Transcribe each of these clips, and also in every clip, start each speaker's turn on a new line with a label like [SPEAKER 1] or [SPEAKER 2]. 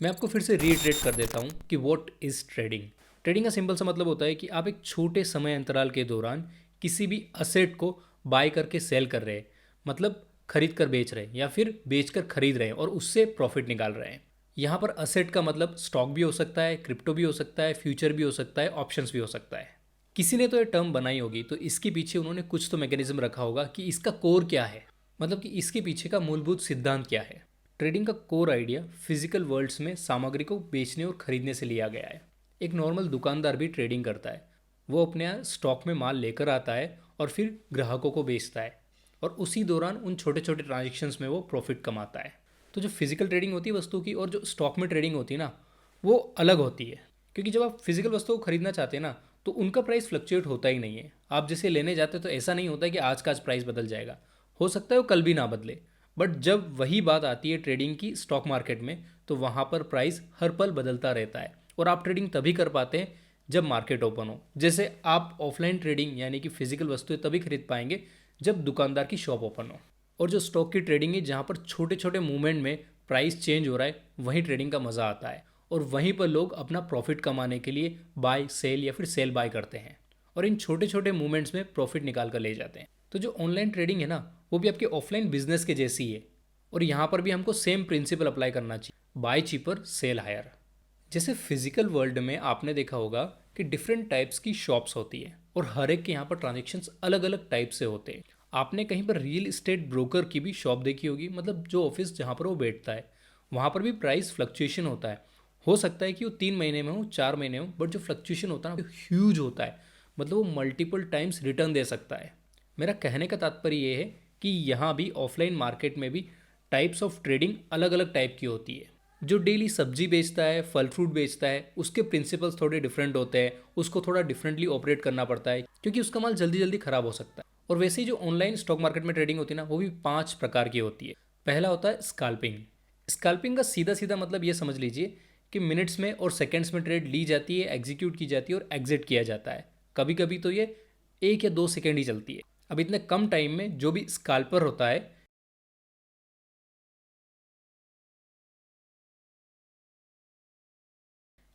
[SPEAKER 1] मैं आपको फिर से रीइटरेट कर देता हूँ कि व्हाट इज़ ट्रेडिंग। ट्रेडिंग का सिंपल सा मतलब होता है कि आप एक छोटे समय अंतराल के दौरान किसी भी असेट को बाय करके सेल कर रहे हैं, मतलब खरीद कर बेच रहे हैं या फिर बेच कर खरीद रहे हैं और उससे प्रॉफिट निकाल रहे हैं। यहाँ पर असेट का मतलब स्टॉक भी हो सकता है, क्रिप्टो भी हो सकता है, फ्यूचर भी हो सकता है, ऑप्शंस भी हो सकता है। किसी ने तो ये टर्म बनाई होगी तो इसके पीछे उन्होंने कुछ तो मैकेनिज्म रखा होगा कि इसका कोर क्या है, मतलब कि इसके पीछे का मूलभूत सिद्धांत क्या है। ट्रेडिंग का कोर आइडिया फिजिकल वर्ल्ड्स में सामग्री को बेचने और खरीदने से लिया गया है। एक नॉर्मल दुकानदार भी ट्रेडिंग करता है। वो अपने यहाँ स्टॉक में माल लेकर आता है और फिर ग्राहकों को बेचता है, और उसी दौरान उन छोटे छोटे ट्रांजेक्शन्स में वो प्रॉफिट कमाता है। तो जो फिजिकल ट्रेडिंग होती है वस्तु की और जो स्टॉक में ट्रेडिंग होती है ना, वो अलग होती है। क्योंकि जब आप फिजिकल वस्तु को खरीदना चाहते हैं ना, तो उनका प्राइस फ्लक्चुएट होता ही नहीं है। आप जैसे लेने जाते तो ऐसा नहीं होता कि आज का आज प्राइस बदल जाएगा, हो सकता है वो कल भी ना बदले। बट जब वही बात आती है ट्रेडिंग की स्टॉक मार्केट में, तो वहाँ पर प्राइस हर पल बदलता रहता है और आप ट्रेडिंग तभी कर पाते हैं जब मार्केट ओपन हो। जैसे आप ऑफलाइन ट्रेडिंग यानी कि फिजिकल वस्तुएं तभी खरीद पाएंगे जब दुकानदार की शॉप ओपन हो। और जो स्टॉक की ट्रेडिंग है जहाँ पर छोटे छोटे मूवमेंट में प्राइस चेंज हो रहा है, वहीं ट्रेडिंग का मज़ा आता है। और वहीं पर लोग अपना प्रॉफिट कमाने के लिए बाय सेल या फिर सेल बाय करते हैं और इन छोटे छोटे मूवमेंट्स में प्रॉफिट निकाल कर ले जाते हैं। तो जो ऑनलाइन ट्रेडिंग है ना, वो भी आपके ऑफलाइन बिजनेस के जैसी है। और यहाँ पर भी हमको सेम प्रिंसिपल अप्लाई करना चाहिए, बाय चीपर सेल हायर। जैसे फिजिकल वर्ल्ड में आपने देखा होगा कि डिफरेंट टाइप्स की शॉप्स होती है और हर एक के यहाँ पर ट्रांजेक्शन्स अलग अलग टाइप से होते हैं। आपने कहीं पर रियल इस्टेट ब्रोकर की भी शॉप देखी होगी, मतलब जो ऑफिस जहाँ पर वो बैठता है, वहाँ पर भी प्राइस फ्लक्चुएशन होता है। हो सकता है कि वो 3 महीने में हो, 4 महीने हो, बट जो फ्लक्चुएशन होता है ना ह्यूज होता है। मतलब वो मल्टीपल टाइम्स रिटर्न दे सकता है। मेरा कहने का तात्पर्य ये है कि यहाँ भी ऑफलाइन मार्केट में भी टाइप्स ऑफ ट्रेडिंग अलग अलग टाइप की होती है। जो डेली सब्जी बेचता है, फल फ्रूट बेचता है, उसके प्रिंसिपल्स थोड़े डिफरेंट होते हैं। उसको थोड़ा डिफरेंटली ऑपरेट करना पड़ता है क्योंकि उसका माल जल्दी जल्दी खराब हो सकता है। और वैसे ही जो ऑनलाइन स्टॉक मार्केट में ट्रेडिंग होती है ना, वो भी 5 प्रकार की होती है। पहला होता है स्काल्पिंग। स्काल्पिंग का सीधा सीधा मतलब ये समझ लीजिए कि मिनट्स में और सेकेंड्स में ट्रेड ली जाती है, एग्जीक्यूट की जाती है और एग्जिट किया जाता है। कभी कभी तो ये 1 या 2 सेकेंड ही चलती है। अब इतने कम टाइम में जो भी स्काल्पर होता है,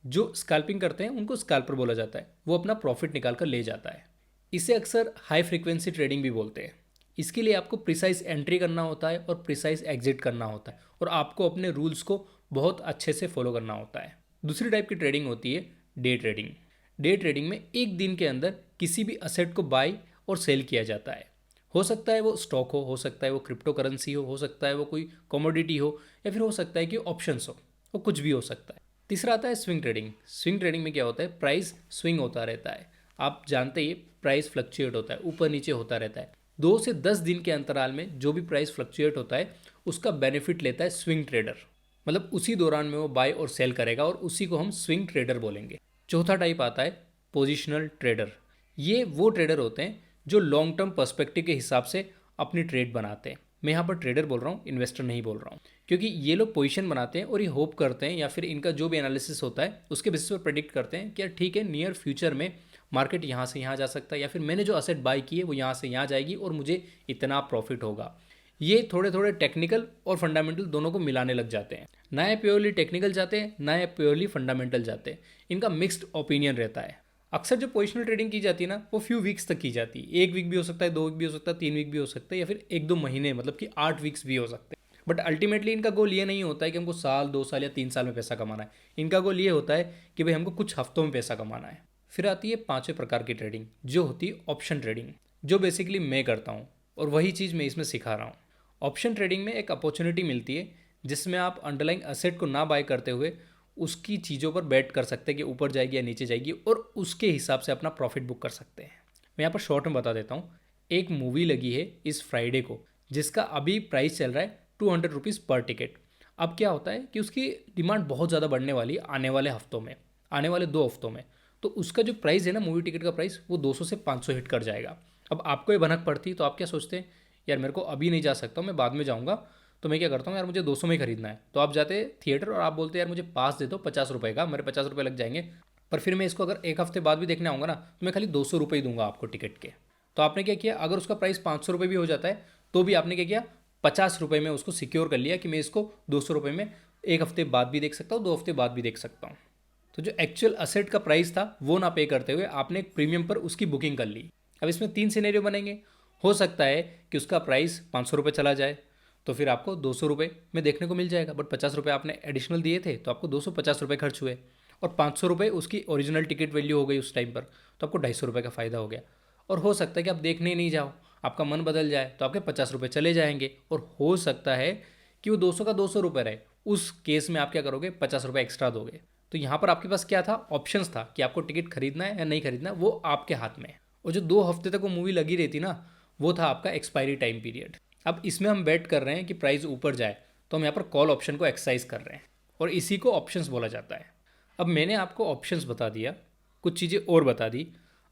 [SPEAKER 1] जो स्कैल्पिंग करते हैं उनको स्कैल्पर बोला जाता है। वो अपना प्रॉफिट निकाल कर ले जाता है। इसे अक्सर हाई फ्रीक्वेंसी ट्रेडिंग भी बोलते हैं। इसके लिए आपको प्रिसाइज एंट्री करना होता है और प्रिसाइज एग्जिट करना होता है, और आपको अपने रूल्स को बहुत अच्छे से फॉलो करना होता है। दूसरी टाइप की ट्रेडिंग होती है डे ट्रेडिंग। डे ट्रेडिंग में एक दिन के अंदर किसी भी असेट को बाय और सेल किया जाता है। हो सकता है वो स्टॉक हो सकता है वो क्रिप्टो करेंसी हो सकता है वो कोई कमोडिटी हो, या फिर हो सकता है कि ऑप्शंस हो, वो कुछ भी हो सकता है। तीसरा आता है स्विंग ट्रेडिंग। स्विंग ट्रेडिंग में क्या होता है, प्राइस स्विंग होता रहता है। आप जानते ही प्राइस फ्लक्चुएट होता है, ऊपर नीचे होता रहता है। 2 से 10 दिन के अंतराल में जो भी प्राइस फ्लक्चुएट होता है उसका बेनिफिट लेता है स्विंग ट्रेडर। मतलब उसी दौरान में वो बाय और सेल करेगा और उसी को हम स्विंग ट्रेडर बोलेंगे। चौथा टाइप आता है पोजिशनल ट्रेडर। ये वो ट्रेडर होते हैं जो लॉन्ग टर्म पर्सपेक्टिव के हिसाब से अपनी ट्रेड बनाते हैं। मैं यहाँ पर ट्रेडर बोल रहा हूँ, इन्वेस्टर नहीं बोल रहा हूँ। क्योंकि ये लोग पोजीशन बनाते हैं और ये होप करते हैं या फिर इनका जो भी एनालिसिस होता है उसके बेसिस पर प्रेडिक्ट करते हैं कि यार ठीक है, नियर फ्यूचर में मार्केट यहाँ से यहाँ जा सकता है, या फिर मैंने जो असेट बाय की है वो यहाँ से यहाँ जाएगी और मुझे इतना प्रॉफिट होगा। ये थोड़े थोड़े टेक्निकल और फंडामेंटल दोनों को मिलाने लग जाते हैं। ना ये प्योरली टेक्निकल जाते हैं, ना ये प्योरली फंडामेंटल जाते हैं। इनका मिक्स्ड ओपिनियन रहता है। अक्सर जो पोजिशनल ट्रेडिंग की जाती है ना, वो फ्यू वीक्स तक की जाती है। 1 वीक भी हो सकता है, 2 वीक भी हो सकता है, 3 वीक भी हो सकता है, या फिर 1-2 महीने, मतलब कि 8 वीक्स भी हो सकते हैं। बट अल्टीमेटली इनका गोल ये नहीं होता है कि हमको साल 2 साल या 3 साल में पैसा कमाना है। इनका गोल ये होता है कि भाई हमको कुछ हफ्तों में पैसा कमाना है। फिर आती है 5वें प्रकार की ट्रेडिंग, जो होती है ऑप्शन ट्रेडिंग, जो बेसिकली मैं करता हूँ और वही चीज़ मैं इसमें सिखा रहा हूँ। ऑप्शन ट्रेडिंग में एक अपॉर्चुनिटी मिलती है जिसमें आप अंडरलाइंग असेट को ना बाय करते हुए उसकी चीज़ों पर बेट कर सकते हैं कि ऊपर जाएगी या नीचे जाएगी, और उसके हिसाब से अपना प्रॉफिट बुक कर सकते हैं। मैं यहाँ पर शॉर्ट में बता देता हूँ। एक मूवी लगी है इस फ्राइडे को, जिसका अभी प्राइस चल रहा है 200 रुपीज़ पर टिकट। अब क्या होता है कि उसकी डिमांड बहुत ज़्यादा बढ़ने वाली है आने वाले हफ्तों में, आने वाले 2 हफ्तों में। तो उसका जो प्राइस है ना, मूवी टिकट का प्राइस, वो 200 से 500 हिट कर जाएगा। अब आपको ये भनक पड़ती तो आप क्या सोचते हैं, यार मेरे को अभी नहीं जा सकता हूँ, मैं बाद में जाऊँगा। तो मैं क्या करता हूँ, यार मुझे 200 में ही खरीदना है। तो आप जाते थिएटर और आप बोलते हैं यार मुझे पास दे दो 50 रुपये का, मेरे 50 रुपये लग जाएंगे। पर फिर मैं इसको अगर एक हफ्ते बाद भी देखने आऊँगा ना, तो मैं खाली 200 रुपये ही दूंगा आपको टिकट के। तो आपने क्या किया, अगर उसका प्राइस 500 रुपये भी हो जाता है तो भी आपने क्या किया, 50 रुपये में उसको सिक्योर कर लिया कि मैं इसको 200 रुपये में एक हफ्ते बाद भी देख सकता हूँ, 2 हफ्ते बाद भी देख सकता हूँ। तो जो एक्चुअल असेट का प्राइस था वो ना पे करते हुए आपने एक प्रीमियम पर उसकी बुकिंग कर ली। अब इसमें 3 सिनेरियो बनेंगे। हो सकता है कि उसका प्राइस 500 रुपये चला जाए, तो फिर आपको 200 रुपये में देखने को मिल जाएगा, बट 50 रुपये आपने एडिशनल दिए थे तो आपको 250 रुपये खर्च हुए, और 500 रुपये उसकी ओरिजिनल टिकट वैल्यू हो गई उस टाइम पर, तो आपको 250 रुपये का फ़ायदा हो गया। और हो सकता है कि आप देखने ही नहीं जाओ, आपका मन बदल जाए तो आपके 50 रुपये चले जाएंगे, और हो सकता है कि वो 200 का 200 रुपये रहे। उस केस में आप क्या करोगे, 50 रुपये एक्स्ट्रा दोगे। तो यहाँ पर आपके पास क्या था, ऑप्शंस था कि आपको टिकट खरीदना है या नहीं खरीदना, वो आपके हाथ में है। और जो 2 हफ्ते तक वो मूवी लगी रहती ना, वो था आपका एक्सपायरी टाइम पीरियड। अब इसमें हम बेट कर रहे हैं कि प्राइस ऊपर जाए, तो हम यहाँ पर कॉल ऑप्शन को एक्सरसाइज कर रहे हैं, और इसी को ऑप्शंस बोला जाता है। अब मैंने आपको ऑप्शंस बता दिया, कुछ चीज़ें और बता दी।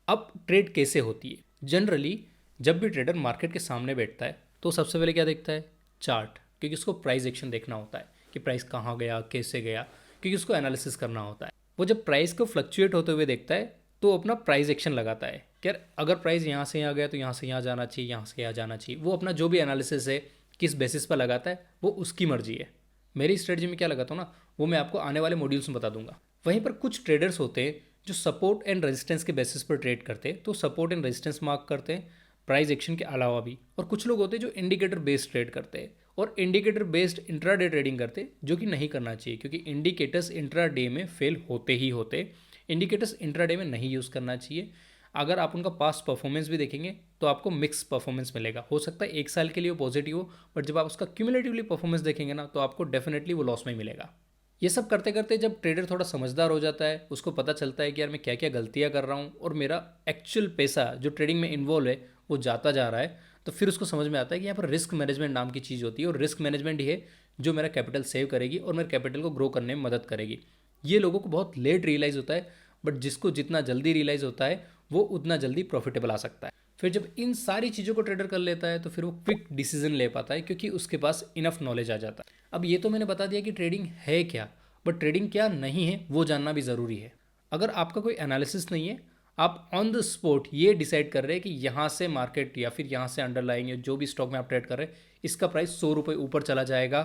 [SPEAKER 1] अब ट्रेड कैसे होती है। जनरली जब भी ट्रेडर मार्केट के सामने बैठता है तो सबसे पहले क्या देखता है, चार्ट, क्योंकि उसको प्राइस एक्शन देखना होता है कि प्राइस कहाँ गया, कैसे गया, क्योंकि उसको एनालिसिस करना होता है। वो जब प्राइस को फ्लक्चुएट होते हुए देखता है तो अपना प्राइस एक्शन लगाता है कि यार अगर प्राइस यहाँ से यहाँ गया तो यहाँ से यहाँ जाना चाहिए, यहाँ से यहाँ जाना चाहिए। वो अपना जो भी एनालिसिस है किस बेसिस पर लगाता है वो उसकी मर्जी है। मेरी स्ट्रेटजी में क्या लगाता हूँ ना, वो मैं आपको आने वाले मॉड्यूल्स में बता दूंगा। वहीं पर कुछ ट्रेडर्स होते हैं जो सपोर्ट एंड रेजिस्टेंस के बेसिस पर ट्रेड करते हैं, तो सपोर्ट एंड रेजिस्टेंस मार्क करते हैं प्राइस एक्शन के अलावा भी। और कुछ लोग होते हैं जो इंडिकेटर बेस्ड ट्रेड करते हैं और इंडिकेटर बेस्ड इंट्राडे ट्रेडिंग करते हैं, जो कि नहीं करना चाहिए, क्योंकि इंडिकेटर्स इंट्राडे में फेल होते ही होते। इंडिकेटर्स इंट्राडे में नहीं यूज़ करना चाहिए। अगर आप उनका पास्ट परफॉर्मेंस भी देखेंगे तो आपको मिक्स परफॉर्मेंस मिलेगा। हो सकता है 1 साल के लिए वो पॉजिटिव हो, बट जब आप उसका क्यूमुलेटिवली परफॉर्मेंस देखेंगे ना, तो आपको डेफिनेटली वो लॉस में मिलेगा। ये सब करते करते जब ट्रेडर थोड़ा समझदार हो जाता है, उसको पता चलता है कि यार मैं क्या क्या गलतियां कर रहा हूँ और मेरा एक्चुअल पैसा जो ट्रेडिंग में इन्वॉल्व है वो जाता जा रहा है, तो फिर उसको समझ में आता है कि यहाँ पर रिस्क मैनेजमेंट नाम की चीज़ होती है, और रिस्क मैनेजमेंट ही है जो मेरा कैपिटल सेव करेगी और मेरे कैपिटल को ग्रो करने में मदद करेगी। ये लोगों को बहुत लेट रियलाइज़ होता है, बट जिसको जितना जल्दी रियलाइज़ होता है वो उतना जल्दी प्रॉफिटेबल आ सकता है। फिर जब इन सारी चीज़ों को ट्रेडर कर लेता है तो फिर वो क्विक डिसीजन ले पाता है, क्योंकि उसके पास इनफ नॉलेज आ जाता है। अब ये तो मैंने बता दिया कि ट्रेडिंग है क्या, बट ट्रेडिंग क्या नहीं है वो जानना भी ज़रूरी है। अगर आपका कोई एनालिसिस नहीं है, आप ऑन द स्पॉट ये डिसाइड कर रहे हैं कि यहाँ से मार्केट या फिर यहाँ से अंडरलाइंग जो भी स्टॉक में आप ट्रेड कर रहे हैं इसका प्राइस 100 रुपये ऊपर चला जाएगा,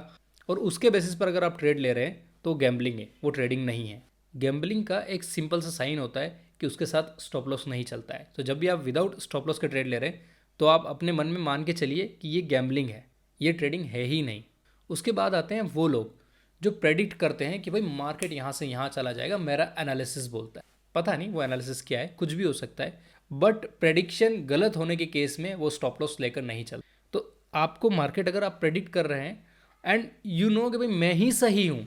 [SPEAKER 1] और उसके बेसिस पर अगर आप ट्रेड ले रहे हैं तो गैम्बलिंग है, वो ट्रेडिंग नहीं है। गैम्बलिंग का एक सिंपल सा साइन होता है कि उसके साथ स्टॉप लॉस नहीं चलता है। तो जब भी आप विदाउट स्टॉप लॉस के ट्रेड ले रहे हैं तो आप अपने मन में मान के चलिए कि ये गैम्बलिंग है, ये ट्रेडिंग है ही नहीं। उसके बाद आते हैं वो लोग जो प्रेडिक्ट करते हैं कि भाई मार्केट यहाँ से यहाँ चला जाएगा, मेरा एनालिसिस बोलता है। पता नहीं वो एनालिसिस क्या है, कुछ भी हो सकता है, बट प्रेडिक्शन गलत होने के केस में वो स्टॉप लॉस लेकर नहीं चलता। तो आपको मार्केट अगर आप प्रेडिक्ट कर रहे हैं एंड यू नो कि भाई मैं ही सही हूँ,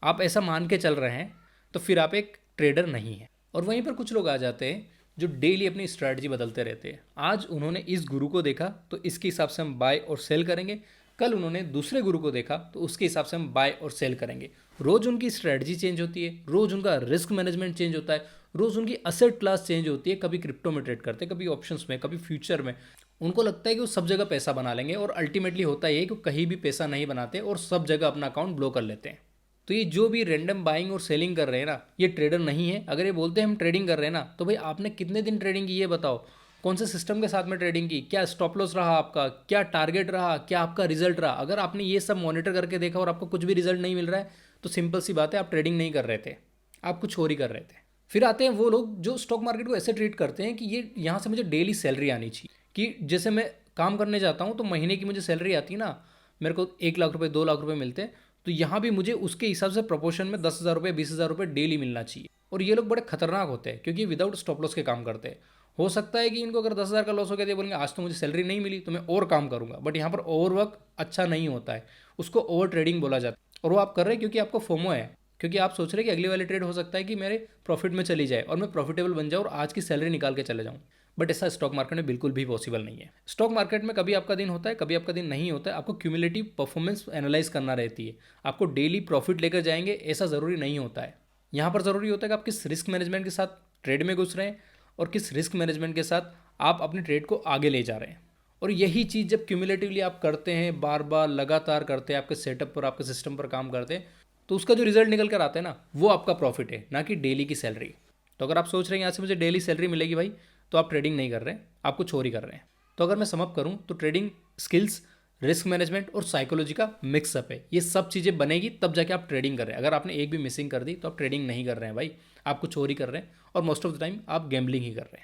[SPEAKER 1] आप ऐसा मान के चल रहे हैं, तो फिर आप एक ट्रेडर नहीं है। और वहीं पर कुछ लोग आ जाते हैं जो डेली अपनी स्ट्रैटेजी बदलते रहते हैं। आज उन्होंने इस गुरु को देखा तो इसके हिसाब से हम बाय और सेल करेंगे, कल उन्होंने दूसरे गुरु को देखा तो उसके हिसाब से हम बाय और सेल करेंगे। रोज़ उनकी स्ट्रैटेजी चेंज होती है, रोज़ उनका रिस्क मैनेजमेंट चेंज होता है, रोज़ उनकी असेट क्लास चेंज होती है। कभी क्रिप्टो में ट्रेड करते हैं, कभी ऑप्शंस में, कभी फ्यूचर में। उनको लगता है कि वो सब जगह पैसा बना लेंगे, और अल्टीमेटली होता है कि वो कहीं भी पैसा नहीं बनाते और सब जगह अपना अकाउंट ब्लो कर लेते हैं। तो ये जो भी रैंडम बाइंग और सेलिंग कर रहे हैं ना, ये ट्रेडर नहीं है। अगर ये बोलते हैं हम ट्रेडिंग कर रहे हैं ना, तो भाई आपने कितने दिन ट्रेडिंग की ये बताओ, कौन से सिस्टम के साथ में ट्रेडिंग की, क्या स्टॉप लॉस रहा आपका, क्या टारगेट रहा, क्या आपका रिजल्ट रहा। अगर आपने ये सब मॉनिटर करके देखा और आपको कुछ भी रिजल्ट नहीं मिल रहा है तो सिंपल सी बात है आप ट्रेडिंग नहीं कर रहे थे, आप कुछ और ही कर रहे थे। फिर आते हैं वो लोग जो स्टॉक मार्केट को ऐसे ट्रीट करते हैं कि ये यहाँ से मुझे डेली सैलरी आनी चाहिए, कि जैसे मैं काम करने जाता हूँ तो महीने की मुझे सैलरी आती है ना, मेरे को 1 लाख रुपये 2 लाख रुपये मिलते हैं, तो यहाँ भी मुझे उसके हिसाब से प्रोपोर्शन में 10,000 रुपये 20,000 रुपये डेली मिलना चाहिए। और ये लोग बड़े खतरनाक होते हैं क्योंकि विदाउट स्टॉप लॉस के काम करते हैं। हो सकता है कि इनको अगर 10,000 का लॉस हो गया तो बोलेंगे आज तो मुझे सैलरी नहीं मिली तो मैं और काम करूंगा, बट यहाँ पर ओवरवर्क अच्छा नहीं होता है, उसको ओवर ट्रेडिंग बोला जाता है। और वो आप कर रहे हैं क्योंकि आपको फोमो है, क्योंकि आप सोच रहे हैं कि अगली वाली ट्रेड हो सकता है कि मेरे प्रॉफिट में चली जाए और मैं प्रॉफिटेबल बन जाऊँ और आज की सैलरी निकाल के चले जाऊँ। बट ऐसा स्टॉक मार्केट में बिल्कुल भी पॉसिबल नहीं है। स्टॉक मार्केट में कभी आपका दिन होता है, कभी आपका दिन नहीं होता है। आपको क्यूमुलेटिव परफॉर्मेंस एनालाइज करना रहती है, आपको डेली प्रॉफिट लेकर जाएंगे ऐसा ज़रूरी नहीं होता है। यहाँ पर ज़रूरी होता है कि आप किस रिस्क मैनेजमेंट के साथ ट्रेड में घुस रहे हैं और किस रिस्क मैनेजमेंट के साथ आप अपनी ट्रेड को आगे ले जा रहे हैं। और यही चीज़ जब क्यूमुलेटिवली आप करते हैं, बार बार लगातार करते हैं, आपके सेटअप पर, आपके सिस्टम पर काम करते हैं, तो उसका जो रिजल्ट निकल कर आता है ना, वो आपका प्रॉफिट है, ना कि डेली की सैलरी। तो अगर आप सोच रहे हैं यहाँ से मुझे डेली सैलरी मिलेगी भाई, तो आप ट्रेडिंग नहीं कर रहे हैं, आप कुछ और ही कर रहे हैं। तो अगर मैं समअप करूँ तो ट्रेडिंग स्किल्स रिस्क मैनेजमेंट और साइकोलॉजी का मिक्सअप है। ये सब चीज़ें बनेगी तब जाके आप ट्रेडिंग कर रहे हैं। अगर आपने एक भी मिसिंग कर दी तो आप ट्रेडिंग नहीं कर रहे हैं भाई, आप कुछ और ही कर रहे हैं, और मोस्ट ऑफ द टाइम आप गैम्बलिंग ही कर रहे हैं।